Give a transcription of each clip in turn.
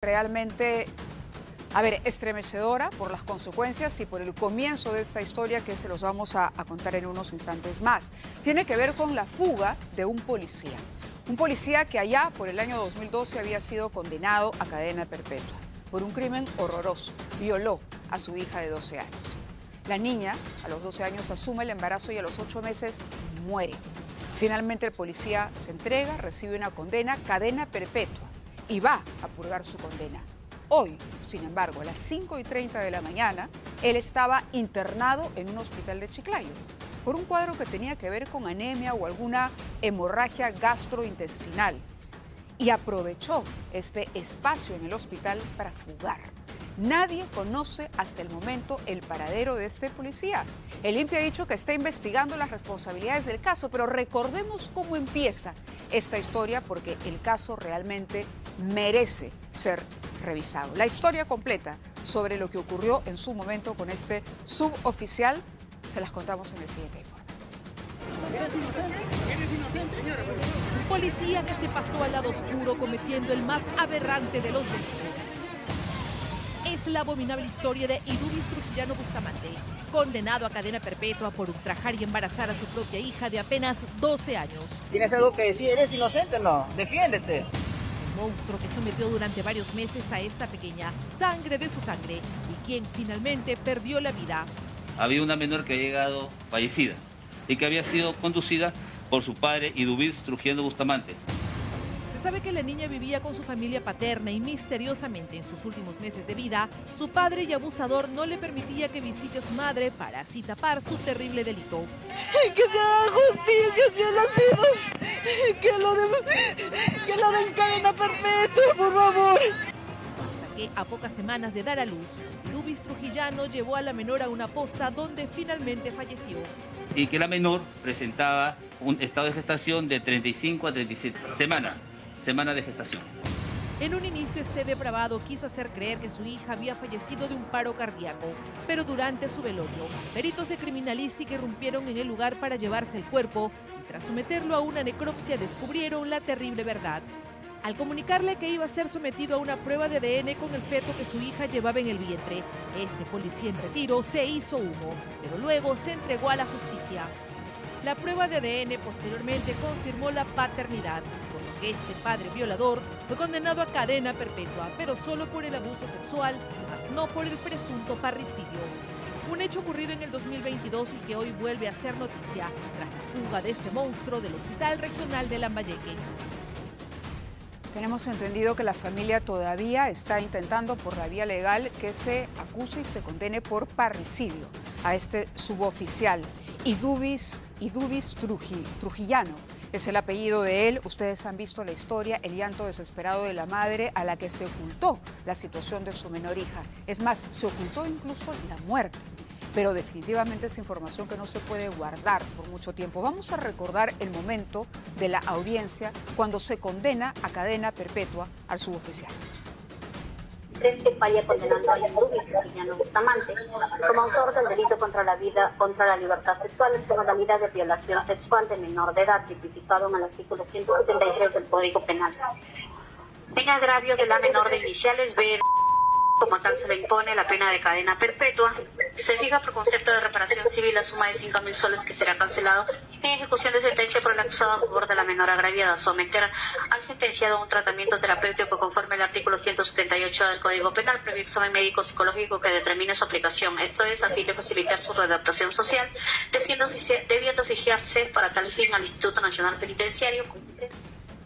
realmente, a ver, estremecedora por las consecuencias y por el comienzo de esta historia que se los vamos a contar en unos instantes más. Tiene que ver con la fuga de un policía. Un policía que allá por el año 2012 había sido condenado a cadena perpetua por un crimen horroroso. Violó a su hija de 12 años. La niña, a los 12 años, asume el embarazo y a los 8 meses muere. Finalmente el policía se entrega, recibe una condena, cadena perpetua, y va a purgar su condena. Hoy, sin embargo, a las 5:30 de la mañana, él estaba internado en un hospital de Chiclayo por un cuadro que tenía que ver con anemia o alguna hemorragia gastrointestinal. Y aprovechó este espacio en el hospital para fugar. Nadie conoce hasta el momento el paradero de este policía. El INPI ha dicho que está investigando las responsabilidades del caso, pero recordemos cómo empieza esta historia porque el caso realmente merece ser revisado. La historia completa sobre lo que ocurrió en su momento con este suboficial se las contamos en el siguiente informe. Un policía que se pasó al lado oscuro cometiendo el más aberrante de los delitos. Es la abominable historia de Idubis Trujillano Bustamante, condenado a cadena perpetua por ultrajar y embarazar a su propia hija de apenas 12 años. ¿Tienes algo que decir? ¿Eres inocente o no? ¡Defiéndete! El monstruo que sometió durante varios meses a esta pequeña, sangre de su sangre, y quien finalmente perdió la vida. Había una menor que ha llegado fallecida y que había sido conducida por su padre Idubis Trujillano Bustamante. Se sabe que la niña vivía con su familia paterna y misteriosamente en sus últimos meses de vida, su padre y abusador no le permitía que visite a su madre para así tapar su terrible delito. Que se haga justicia si él ha sido, que lo den cadena perpetua, por favor. Hasta que a pocas semanas de dar a luz, Idubis Trujillano llevó a la menor a una posta donde finalmente falleció. Y que la menor presentaba un estado de gestación de 35 a 37 semanas de gestación. En un inicio, este depravado quiso hacer creer que su hija había fallecido de un paro cardíaco, pero durante su velorio, peritos de criminalística irrumpieron en el lugar para llevarse el cuerpo y tras someterlo a una necropsia descubrieron la terrible verdad. Al comunicarle que iba a ser sometido a una prueba de ADN con el feto que su hija llevaba en el vientre, este policía en retiro se hizo humo, pero luego se entregó a la justicia. La prueba de ADN posteriormente confirmó la paternidad, por lo que este padre violador fue condenado a cadena perpetua, pero solo por el abuso sexual, más no por el presunto parricidio. Un hecho ocurrido en el 2022 y que hoy vuelve a ser noticia tras la fuga de este monstruo del Hospital Regional de Lambayeque. Tenemos entendido que la familia todavía está intentando por la vía legal que se acuse y se condene por parricidio a este suboficial. Idubis Trujillano es el apellido de él. Ustedes han visto la historia, el llanto desesperado de la madre a la que se ocultó la situación de su menor hija. Es más, se ocultó incluso la muerte. Pero definitivamente es información que no se puede guardar por mucho tiempo. Vamos a recordar el momento de la audiencia cuando se condena a cadena perpetua al suboficial. Que falla condenando a Idubis Trujillano Bustamante como autor del delito contra la vida, contra la libertad sexual en su modalidad de violación sexual de menor de edad, tipificado en el artículo 173 del Código Penal. En agravio de la menor de iniciales B, como tal se le impone la pena de cadena perpetua. Se fija por concepto de reparación civil la suma de 5.000 soles que será cancelado en ejecución de sentencia por el acusado a favor de la menor agraviada, someter al sentenciado a un tratamiento terapéutico conforme al artículo 178 del Código Penal, previo examen médico psicológico que determine su aplicación. Esto es a fin de facilitar su readaptación social, debiendo oficiarse para tal fin al Instituto Nacional Penitenciario.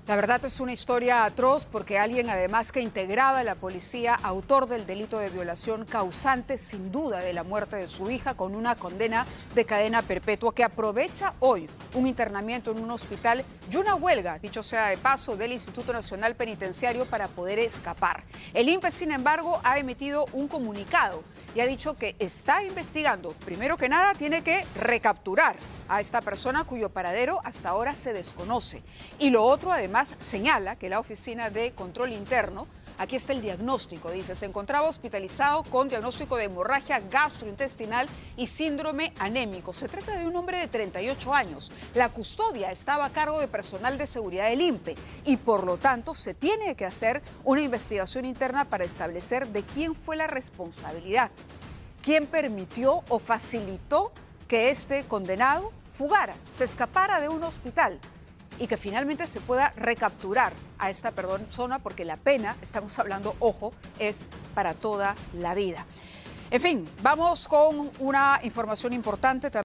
La verdad es una historia atroz porque alguien además que integraba la policía, autor del delito de violación, causante sin duda de la muerte de su hija con una condena de cadena perpetua, que aprovecha hoy un internamiento en un hospital y una huelga, dicho sea de paso, del Instituto Nacional Penitenciario para poder escapar. El INPE, sin embargo, ha emitido un comunicado y ha dicho que está investigando. Primero que nada, tiene que recapturar a esta persona cuyo paradero hasta ahora se desconoce. Y lo otro, además, señala que la Oficina de Control Interno Aquí está el diagnóstico, dice, se encontraba hospitalizado con diagnóstico de hemorragia gastrointestinal y síndrome anémico. Se trata de un hombre de 38 años. La custodia estaba a cargo de personal de seguridad del INPE y por lo tanto se tiene que hacer una investigación interna para establecer de quién fue la responsabilidad, quién permitió o facilitó que este condenado fugara, se escapara de un hospital y que finalmente se pueda recapturar a esta persona, porque la pena, estamos hablando, ojo, es para toda la vida. En fin, vamos con una información importante también.